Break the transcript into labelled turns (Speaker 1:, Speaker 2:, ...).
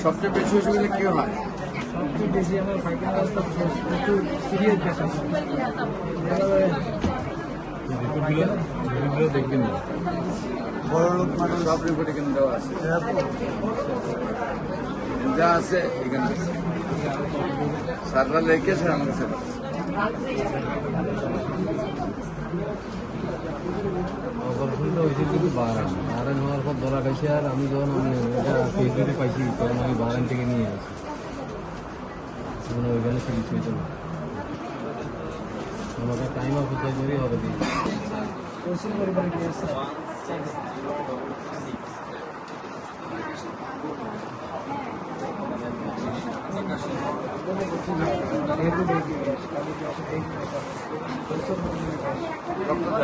Speaker 1: সবচেয়ে বেশি অসুবিধা কি হয়?
Speaker 2: সবচেয়ে বেশি আমার পায়খানা রাস্তা একটু সিরিয়াস পেশেন্ট
Speaker 3: রিপোর্টগুলো দেখবেন না।
Speaker 1: বড় লোক মানুষ সব রিপোর্ট এখানে দেওয়া আছে, যা আছে এখানে আছে। স্যাররা লিখেছে আমার কাছে।
Speaker 3: অপারেশনটা হয়েছিল কিন্তু বাহারান হওয়ার পর ধরা খাইছে। আর আমি যখন এটা ফেসবুকে পাইছি তখন আমি বাহারান থেকে নিয়ে আসি, ওইখানে চিকিৎসা হয়েছে না। আমাকে টাইম অফ কোথায় করে হবে দিই
Speaker 2: পরিবারে গিয়েছে
Speaker 1: ডক্টর